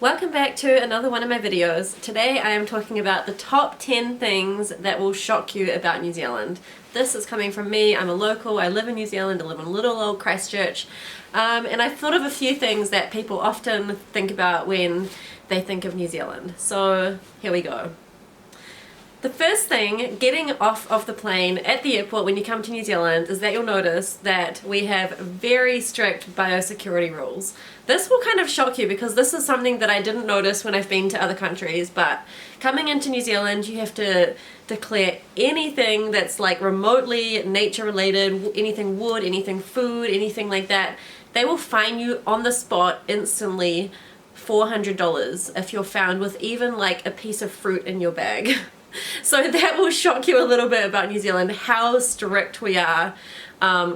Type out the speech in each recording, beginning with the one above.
Welcome back to another one of my videos. Today I am talking about the top 10 things that will shock you about New Zealand. This is coming from me. I'm a local, I live in New Zealand, I live in little old Christchurch, and I've thought of a few things that people often think about when they think of New Zealand. So here we go. The first thing, getting off of the plane at the airport when you come to New Zealand, is that you'll notice that we have very strict biosecurity rules. This will kind of shock you because this is something that I didn't notice when I've been to other countries, but coming into New Zealand you have to declare anything that's like remotely nature related, anything wood, anything food, anything like that. They will fine you on the spot instantly $400 if you're found with even like a piece of fruit in your bag. So that will shock you a little bit about New Zealand, how strict we are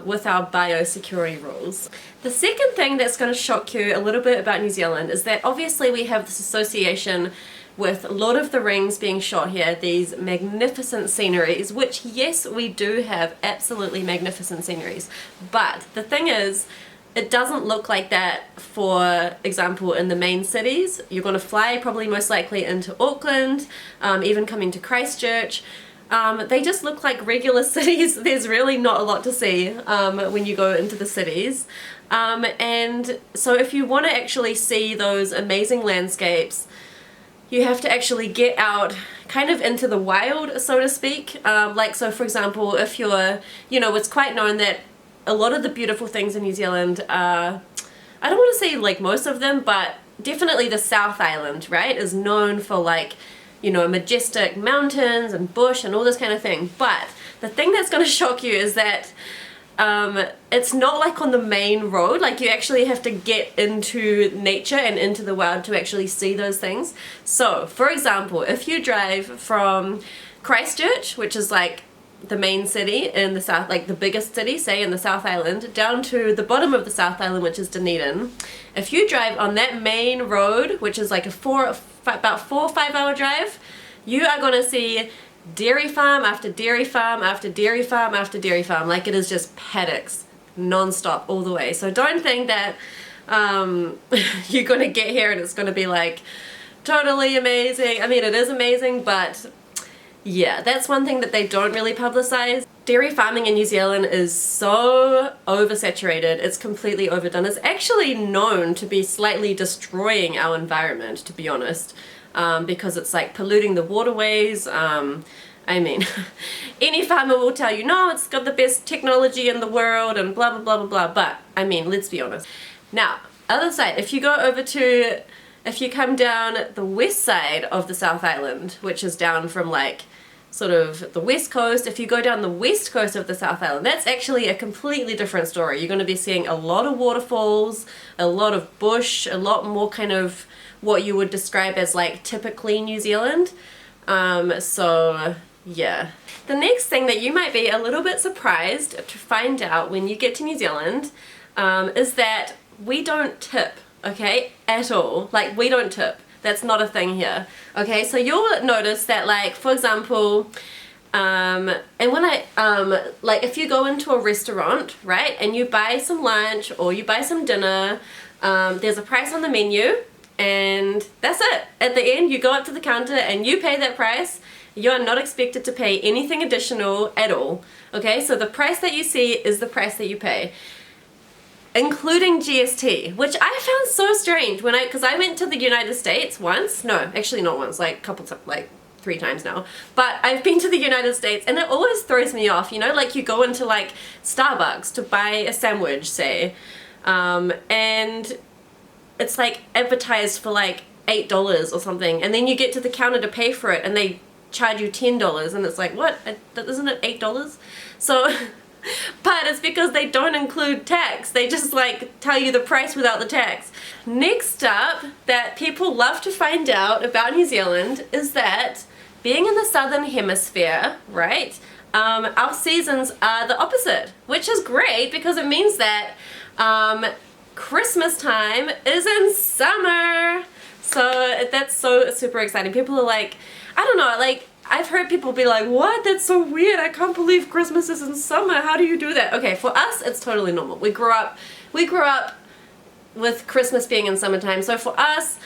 with our biosecurity rules. The second thing that's going to shock you a little bit about New Zealand is that obviously we have this association with Lord of the Rings being shot here, these magnificent sceneries, which yes, we do have absolutely magnificent sceneries, but the thing is, it doesn't look like that, for example, in the main cities. You're going to fly probably most likely into Auckland, even coming to Christchurch. They just look like regular cities. There's really not a lot to see when you go into the cities. And so if you want to actually see those amazing landscapes, you have to actually get out kind of into the wild, so to speak. So for example, if you're, it's quite known that a lot of the beautiful things in New Zealand are, I don't want to say like most of them, but definitely the South Island, right, is known for like, majestic mountains and bush and all this kind of thing. But the thing that's going to shock you is that it's not like on the main road. Like, you actually have to get into nature and into the wild to actually see those things. So for example, if you drive from Christchurch, which is like the main city in the south, like the biggest city, say in the South Island, down to the bottom of the South Island, which is Dunedin, if you drive on that main road, which is like about 4 or 5 hour drive, you are going to see dairy farm after dairy farm after dairy farm after dairy farm. Like, it is just paddocks non-stop all the way. So don't think that you're going to get here and it's going to be like totally amazing. I mean, it is amazing, but yeah, that's one thing that they don't really publicize. Dairy farming in New Zealand is so oversaturated, it's completely overdone. It's actually known to be slightly destroying our environment, to be honest, because it's like polluting the waterways. I mean, any farmer will tell you, no, it's got the best technology in the world and blah, blah, blah, blah, blah. But, I mean, let's be honest. Now, other side, if you come down the west side of the South Island, which is down from like sort of the west coast, if you go down the west coast of the South Island, that's actually a completely different story. You're going to be seeing a lot of waterfalls, a lot of bush, a lot more kind of what you would describe as like typically New Zealand. So yeah. The next thing that you might be a little bit surprised to find out when you get to New Zealand is that we don't tip. Okay, at all. Like, we don't tip. That's not a thing here. Okay, so you'll notice that, like, for example, and when like, if you go into a restaurant, right, and you buy some lunch or you buy some dinner, there's a price on the menu, and that's it. At the end, you go up to the counter and you pay that price. You are not expected to pay anything additional at all. Okay, so the price that you see is the price that you pay, including GST, which I found so strange because I went to the United States once. No, actually not once, like a couple times, like 3 times now. But I've been to the United States and it always throws me off, like you go into like Starbucks to buy a sandwich, say, and it's like advertised for like $8 or something, and then you get to the counter to pay for it and they charge you $10, and it's like, what? Isn't it $8? So but it's because they don't include tax. They just like tell you the price without the tax. Next up, that people love to find out about New Zealand is that being in the southern hemisphere, right, our seasons are the opposite, which is great because it means that Christmas time is in summer. So that's so super exciting. People are like, I don't know, like, I've heard people be like, what? That's so weird. I can't believe Christmas is in summer. How do you do that? Okay, for us, it's totally normal. We grew up with Christmas being in summertime. So for us,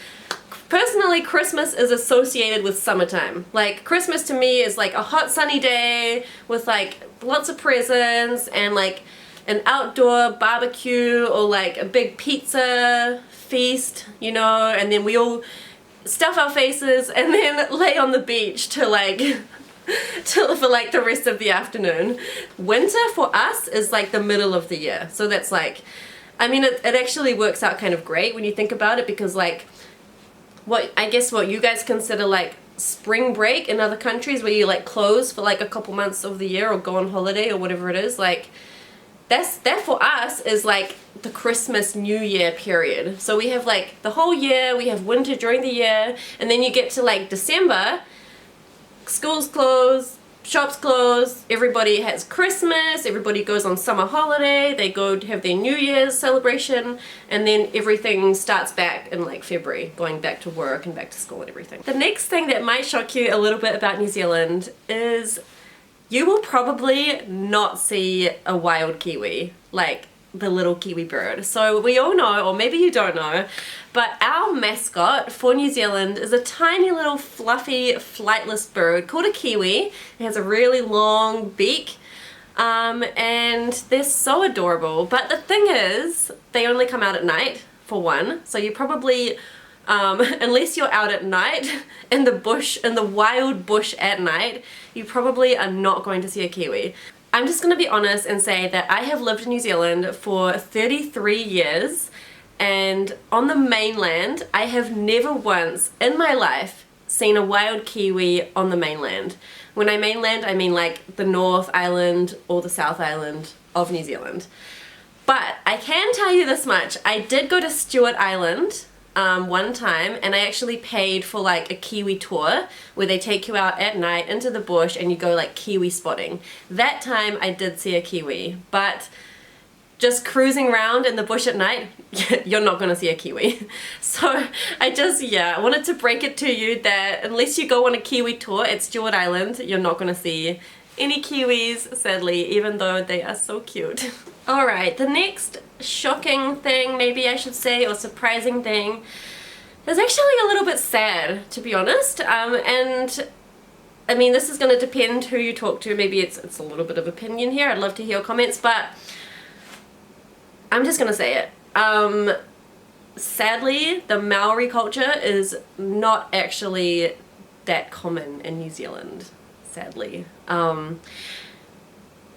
traditionally Christmas is associated with summertime. Like Christmas to me is like a hot sunny day with like lots of presents and like an outdoor barbecue or like a big pizza feast, you know, and then we all stuff our faces and then lay on the beach to like for like the rest of the afternoon. Winter for us is like the middle of the year, so that's like, I mean, it actually works out kind of great when you think about it, because like what you guys consider like spring break in other countries, where you like close for like a couple months of the year or go on holiday or whatever it is, like that for us is like the Christmas New Year period. So we have like the whole year, we have winter during the year, and then you get to like December, schools close, shops close, everybody has Christmas, everybody goes on summer holiday, they go to have their New Year's celebration, and then everything starts back in like February, going back to work and back to school and everything. The next thing that might shock you a little bit about New Zealand is you will probably not see a wild kiwi, like the little kiwi bird. So we all know, or maybe you don't know, but our mascot for New Zealand is a tiny little fluffy flightless bird called a kiwi. It has a really long beak, and they're so adorable. But the thing is, they only come out at night, for one, so you probably unless you're out at night in the bush, in the wild bush at night, you probably are not going to see a kiwi. I'm just going to be honest and say that I have lived in New Zealand for 33 years, and on the mainland I have never once in my life seen a wild kiwi on the mainland. When I mainland, I mean like the North Island or the South Island of New Zealand. But I can tell you this much, I did go to Stewart Island one time, and I actually paid for like a kiwi tour where they take you out at night into the bush and you go like kiwi spotting. That time I did see a kiwi, but just cruising around in the bush at night, you're not gonna see a kiwi. So I wanted to break it to you that unless you go on a kiwi tour at Stewart Island, you're not gonna see any kiwis, sadly, even though they are so cute. Alright, the next shocking thing, maybe I should say, or surprising thing, is actually a little bit sad, to be honest. And I mean, this is going to depend who you talk to. Maybe it's a little bit of opinion here. I'd love to hear your comments, but I'm just going to say it. Sadly, the Maori culture is not actually that common in New Zealand, sadly.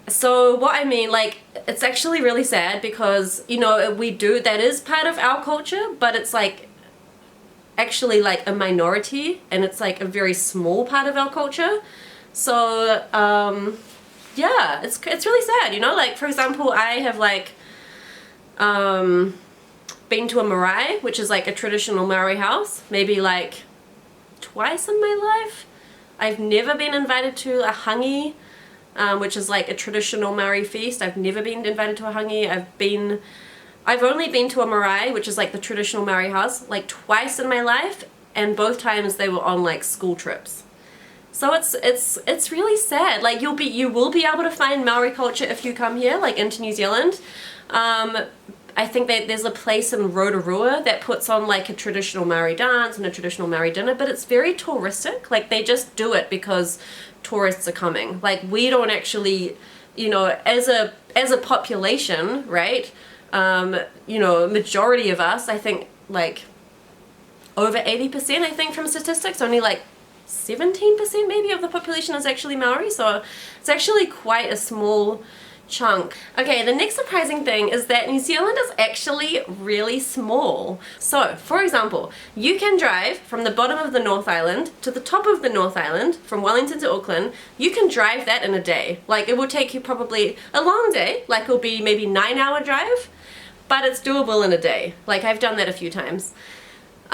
So what I mean, like, it's actually really sad because, you know, that is part of our culture, but it's like actually like a minority, and it's like a very small part of our culture. So yeah, it's really sad, you know. Like, for example, I have like been to a marae, which is like a traditional Maori house, maybe like twice in my life. I've never been invited to a hangi, which is like a traditional Maori feast. I've never been invited to a hangi. I've only been to a marae, which is like the traditional Maori house, like twice in my life, and both times they were on like school trips. So it's really sad. Like, you will be able to find Maori culture if you come here, like into New Zealand. I think that there's a place in Rotorua that puts on like a traditional Maori dance and a traditional Maori dinner, but it's very touristic. Like, they just do it because tourists are coming. Like, we don't actually, you know, as a population, right, you know, majority of us, I think like over 80%, I think, from statistics, only like 17% maybe of the population is actually Maori, so it's actually quite a small chunk. Okay, the next surprising thing is that New Zealand is actually really small. So, for example, you can drive from the bottom of the North Island to the top of the North Island, from Wellington to Auckland. You can drive that in a day. Like, it will take you probably a long day, like it'll be maybe 9-hour drive, but it's doable in a day. Like, I've done that a few times.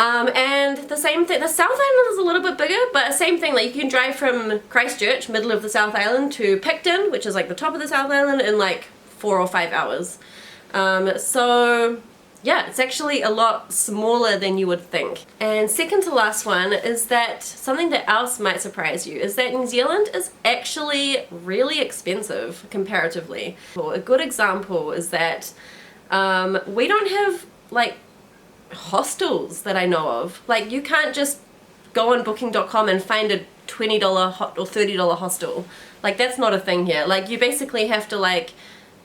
And the same thing, the South Island is a little bit bigger, but same thing, like you can drive from Christchurch, middle of the South Island, to Picton, which is like the top of the South Island, in like 4 or 5 hours. So yeah, it's actually a lot smaller than you would think. And second to last one is that something that else might surprise you is that New Zealand is actually really expensive comparatively. Well, a good example is that we don't have like hostels that I know of. Like, you can't just go on booking.com and find a $20 or $30 hostel. Like, that's not a thing here. Like, you basically have to like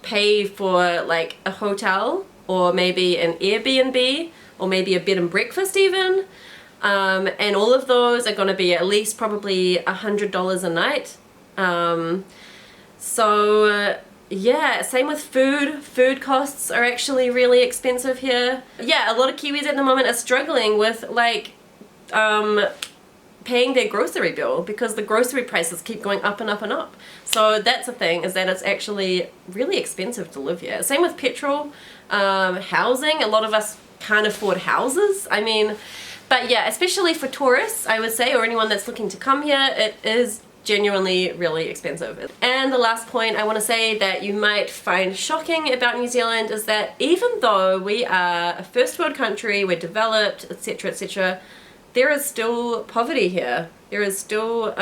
pay for like a hotel or maybe an Airbnb or maybe a bed and breakfast even. And all of those are going to be at least probably $100 a night. Yeah, same with food. Food costs are actually really expensive here. Yeah, a lot of Kiwis at the moment are struggling with like paying their grocery bill because the grocery prices keep going up and up and up. So that's the thing, is that it's actually really expensive to live here. Same with petrol, housing. A lot of us can't afford houses. I mean, but yeah, especially for tourists, I would say, or anyone that's looking to come here, it is genuinely really expensive. And the last point I want to say that you might find shocking about New Zealand is that even though we are a first world country, we're developed, etc., etc., there is still poverty here. There is still,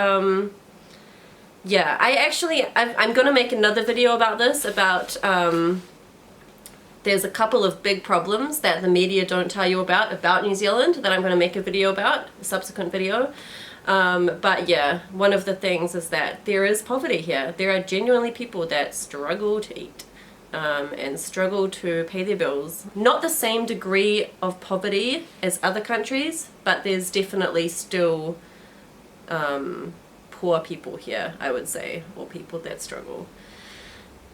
yeah, I'm gonna make another video about this, about, there's a couple of big problems that the media don't tell you about New Zealand, that I'm gonna make a video about, a subsequent video. But yeah, one of the things is that there is poverty here. There are genuinely people that struggle to eat. And struggle to pay their bills. Not the same degree of poverty as other countries, but there's definitely still poor people here, I would say, or people that struggle.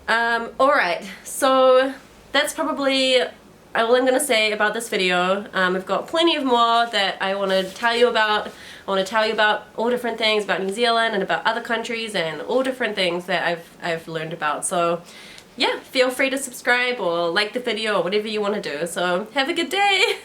Alright, so that's probably all I'm going to say about this video. I've got plenty of more that I want to tell you about. I want to tell you about all different things about New Zealand and about other countries and all different things that I've learned about. So yeah, feel free to subscribe or like the video or whatever you want to do. So have a good day!